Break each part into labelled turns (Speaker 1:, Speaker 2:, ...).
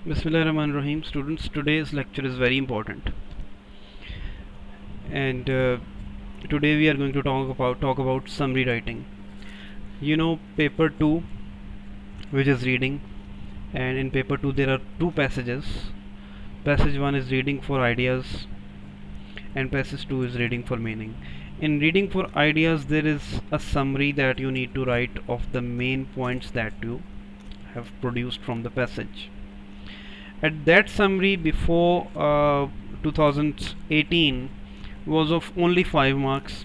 Speaker 1: Bismillahirrahmanirrahim. Students, today's lecture is very important, and today we are going to talk about summary writing. Paper 2, which is reading, and in paper 2 there are two passages. Passage 1 is reading for ideas, and passage 2 is reading for meaning. In reading for ideas, there is a summary that you need to write of the main points that you have produced from the passage. At that summary before 2018 was of only 5 marks.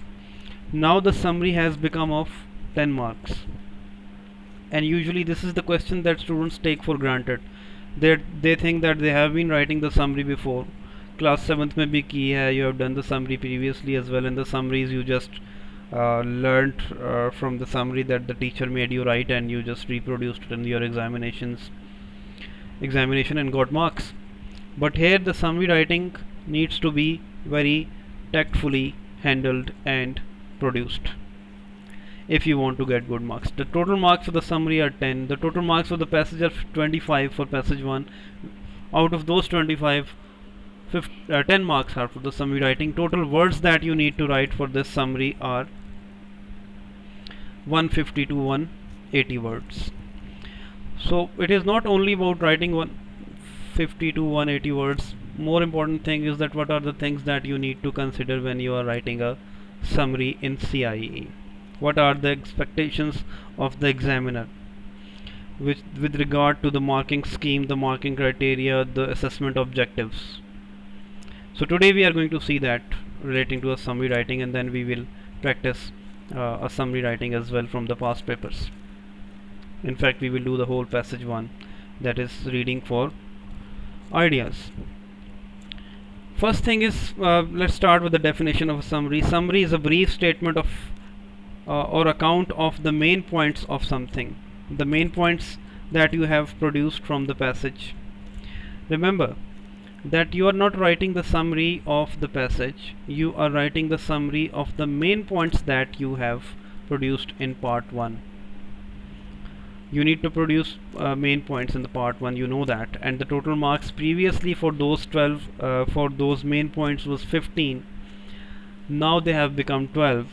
Speaker 1: Now the summary has become of 10 marks, and usually this is the question that students take for granted. They think that they have been writing the summary before. Class 7th में भी की है, you have done the summary previously as well. In the summaries you just learnt from the summary that the teacher made you write, and you just reproduced it in your examination and got marks. But here the summary writing needs to be very tactfully handled and produced if you want to get good marks. The total marks for the summary are 10. The total marks for the passage are 25 for passage 1. Out of those 25, 10 marks are for the summary writing. Total words that you need to write for this summary are 150 to 180 words. So it is not only about writing 150 to 180 words. More important thing is that what are the things that you need to consider when you are writing a summary in CIE. What are the expectations of the examiner with regard to the marking scheme, the marking criteria, the assessment objectives. So today we are going to see that relating to a summary writing, and then we will practice a summary writing as well from the past papers. In fact, we will do the whole passage 1, that is reading for ideas. First thing is, let's start with the definition of a summary. Summary is a brief statement of or account of the main points of something, the main points that you have produced from the passage. Remember that you are not writing the summary of the passage, you are writing the summary of the main points that you have produced in part 1. You need to produce main points in the part 1, you know that, and the total marks previously for those 12 for those main points was 15. Now they have become 12,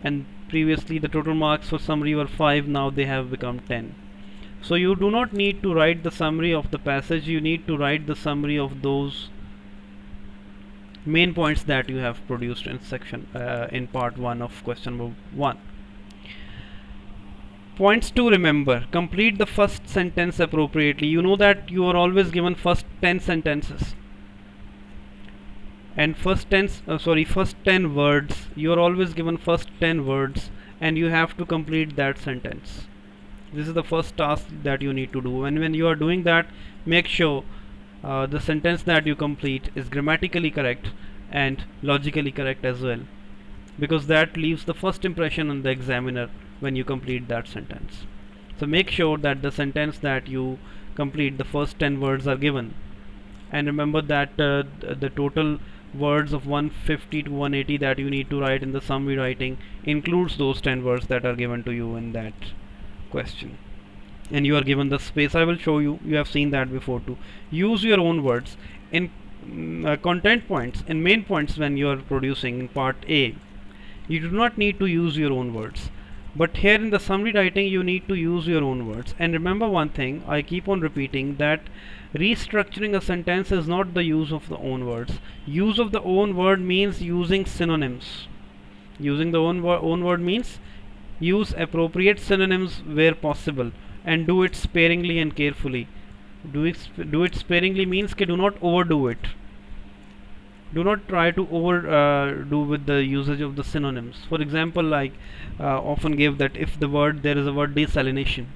Speaker 1: and previously the total marks for summary were 5. Now they have become 10. So you do not need to write the summary of the passage, you need to write the summary of those main points that you have produced in section in part 1 of question number 1. Points to remember: complete the first sentence appropriately. You know that you are always given first 10 sentences and first 10 words. You are always given first 10 words, and you have to complete that sentence. This is the first task that you need to do, and when you are doing that, make sure the sentence that you complete is grammatically correct and logically correct as well, because that leaves the first impression on the examiner when you complete that sentence. So make sure that the sentence that you complete, the first 10 words are given, and remember that the total words of 150 to 180 that you need to write in the summary writing includes those 10 words that are given to you in that question, and you are given the space. I will show you, you have seen that before too. Use your own words in content points, in main points. When you are producing in part A, you do not need to use your own words, but here in the summary writing you need to use your own words. And remember one thing, I keep on repeating, that restructuring a sentence is not the use of the own words. Use of the own word means using synonyms. Using the own word means use appropriate synonyms where possible, and do it sparingly and carefully. Do it sparingly means that do not overdo it. Do not try to overdo with the usage of the synonyms. For example, I often give that if there is a word desalination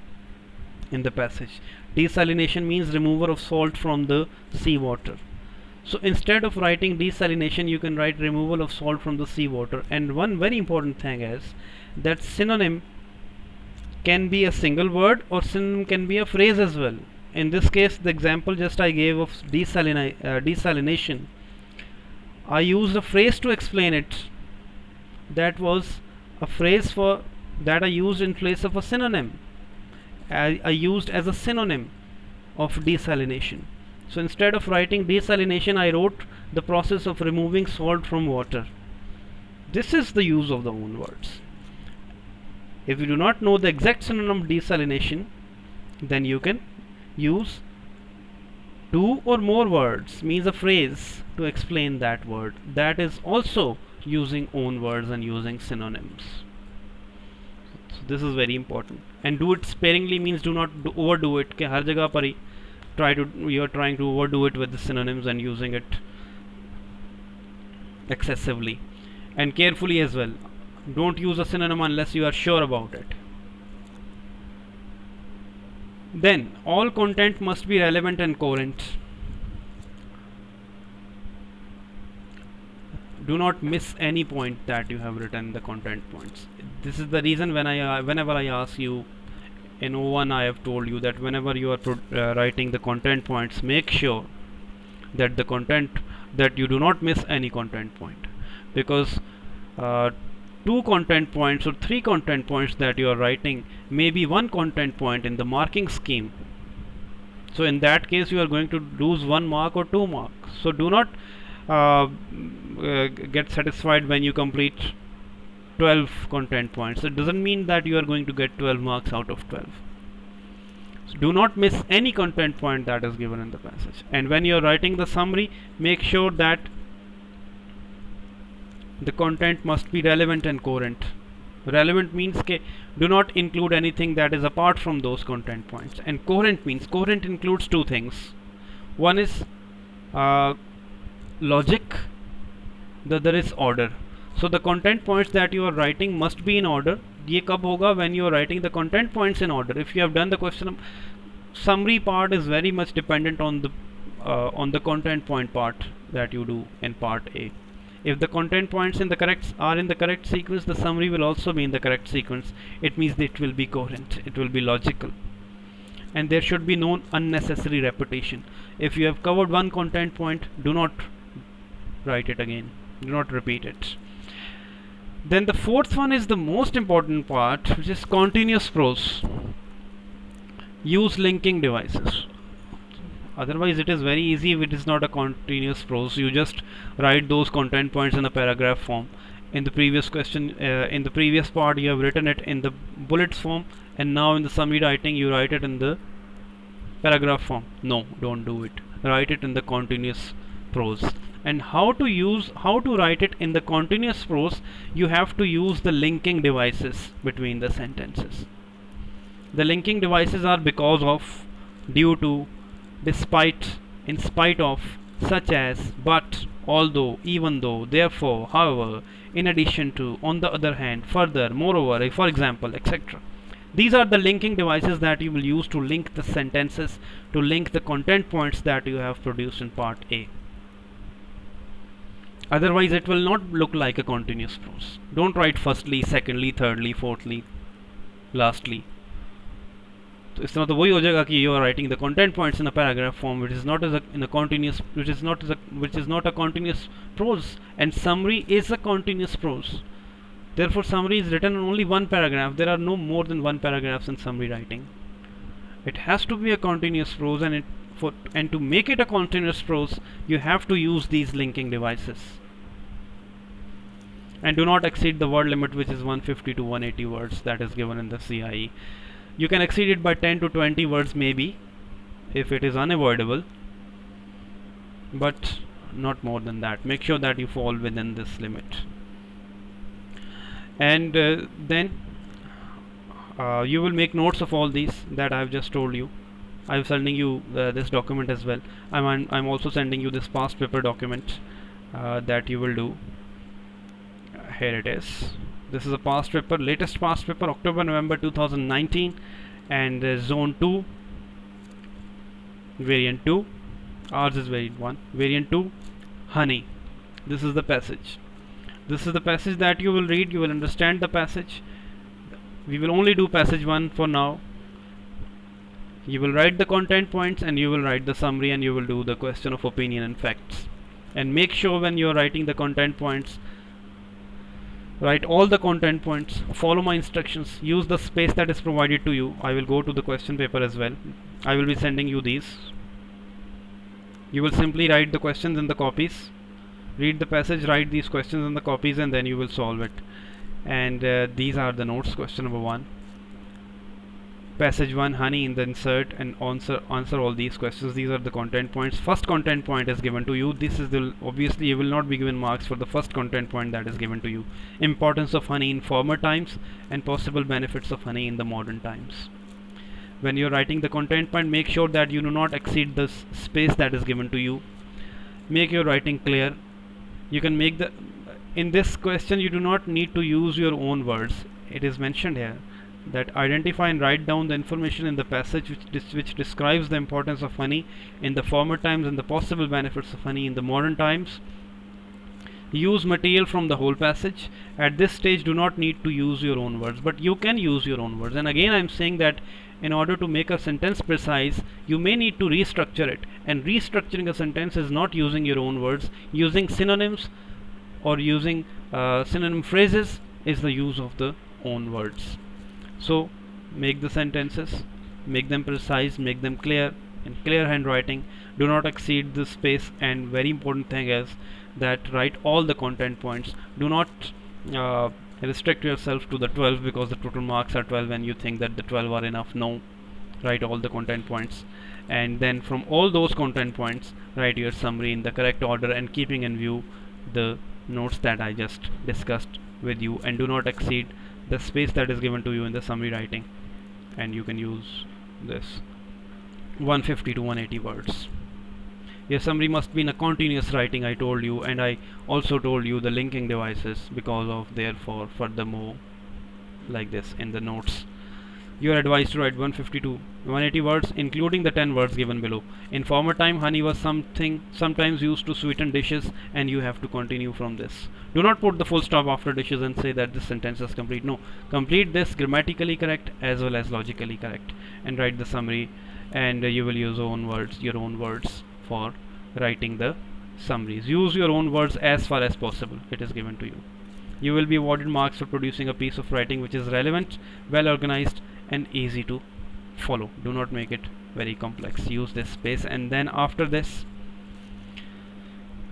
Speaker 1: in the passage. Desalination means removal of salt from the seawater. So instead of writing desalination, you can write removal of salt from the seawater. And one very important thing is that synonym can be a single word, or synonym can be a phrase as well. In this case, the example just I gave of desalination, I used a phrase to explain it. That was a phrase that I used in place of a synonym. I used as a synonym of desalination. So instead of writing desalination, I wrote the process of removing salt from water. This is the use of the own words. If you do not know the exact synonym of desalination, then you can use two or more words, means a phrase, to explain that word. That is also using own words and using synonyms. So this is very important. And do it sparingly, means do not overdo it. कि हर जगह पर ही you are trying to overdo it with the synonyms and using it excessively. And carefully as well. Don't use a synonym unless you are sure about it. Then all content must be relevant and coherent. Do not miss any point that you have written the content points. This is the reason whenever I ask you in O1, I have told you that whenever you are writing the content points, make sure that you do not miss any content point, because two content points or three content points that you are writing may be one content point in the marking scheme. So in that case you are going to lose 1 mark or 2 marks. So do not get satisfied when you complete 12 content points. It doesn't mean that you are going to get 12 marks out of 12. So do not miss any content point that is given in the passage. And when you are writing the summary, make sure that the content must be relevant and coherent. Relevant means do not include anything that is apart from those content points. And coherent means coherent includes two things. One is logic, the other is order. So the content points that you are writing must be in order. ये कब होगा? When you are writing the content points in order. If you have done the question, summary part is very much dependent on the content point part that you do in part A. If the content points are in the correct sequence, the summary will also be in the correct sequence. It means that it will be coherent, it will be logical, and there should be no unnecessary repetition. If you have covered one content point, do not write it again, do not repeat it. Then the fourth one is the most important part, which is continuous prose. Use linking devices. Otherwise it is very easy if it is not a continuous prose. You just write those content points in a paragraph form. In the previous question, in the previous part, you have written it in the bullets form, and now in the summary writing you write it in the paragraph form. No, don't do it. Write it in the continuous prose. And how to write it in the continuous prose? You have to use the linking devices between the sentences. The linking devices are because of, due to, despite, in spite of, such as, but, although, even though, therefore, however, in addition to, on the other hand, further, moreover, for example, etc. These are the linking devices that you will use to link the sentences, to link the content points that you have produced in part A. Otherwise it will not look like a continuous prose. Don't write firstly, secondly, thirdly, fourthly, lastly. तो इस तरह तो वही हो जाएगा कि you are writing the content points in a paragraph form, which is not a continuous prose, and summary is a continuous prose. Therefore summary is written in only one paragraph. There are no more than one paragraphs in summary writing. It has to be a continuous prose, and to make it a continuous prose, you have to use these linking devices. And do not exceed the word limit, which is 150 to 180 words that is given in the CIE. You can exceed it by 10 to 20 words maybe, if it is unavoidable, but not more than that. Make sure that you fall within this limit. And then you will make notes of all these that I have just told you. I am sending you this document as well. I'm also sending you this past paper document that you will do. Here it is. This is a past paper, latest past paper, October-November 2019, and zone 2, variant 2. Ours is variant 1. Variant 2, honey. This is the passage. This is the passage that you will read. You will understand the passage. We will only do passage 1 for now. You will write the content points, and you will write the summary, and you will do the question of opinion and facts. And make sure when you are writing the content points, write all the content points, follow my instructions, use the space that is provided to you. I will go to the question paper as well. I will be sending you these. You will simply write the questions in the copies, read the passage, write these questions in the copies, and then you will solve it. And these are the notes. Question number 1, passage 1, honey in the insert, and answer all these questions. These are the content points. First content point is given to you. This is the, obviously you will not be given marks for the first content point that is given to you. Importance of honey in former times and possible benefits of honey in the modern times. When you're writing the content point, make sure that you do not exceed the space that is given to you. Make your writing clear. You can make the, in this question you do not need to use your own words. It is mentioned here that identify and write down the information in the passage which describes the importance of honey in the former times and the possible benefits of honey in the modern times. Use material from the whole passage. At this stage do not need to use your own words, but you can use your own words. And again I'm saying that in order to make a sentence precise, you may need to restructure it, and restructuring a sentence is not using your own words. Using synonyms or using synonym phrases is the use of the own words. So make the sentences, make them precise, make them clear, in clear handwriting. Do not exceed the space, and very important thing is that write all the content points. Do not restrict yourself to the 12 because the total marks are 12 and you think that the 12 are enough. No, write all the content points, and then from all those content points write your summary in the correct order and keeping in view the notes that I just discussed with you. And do not exceed the space that is given to you in the summary writing, and you can use this 150 to 180 words. Your summary must be in a continuous writing, I told you, and I also told you the linking devices because of therefore furthermore like this in the notes. You are advised to write 150 to 180 words, including the 10 words given below. In former time, honey was sometimes used to sweeten dishes, and you have to continue from this. Do not put the full stop after dishes and say that this sentence is complete. No, complete this grammatically correct as well as logically correct, and write the summary. And you will use your own words for writing the summaries. Use your own words as far as possible. It is given to you. You will be awarded marks for producing a piece of writing which is relevant, well organized, and easy to follow. Do not make it very complex. Use this space, and then after this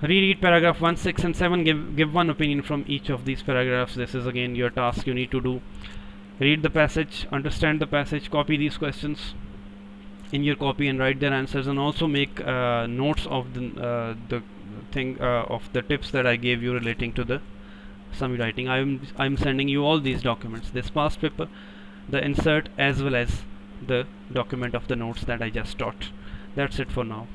Speaker 1: reread paragraph 1, 6 and 7. Give one opinion from each of these paragraphs. This is again your task you need to do. Read the passage, understand the passage, copy these questions in your copy and write their answers, and also make notes of the tips that I gave you relating to the summary writing. I'm sending you all these documents, this past paper, the insert, as well as the document of the notes that I just taught. That's it for now.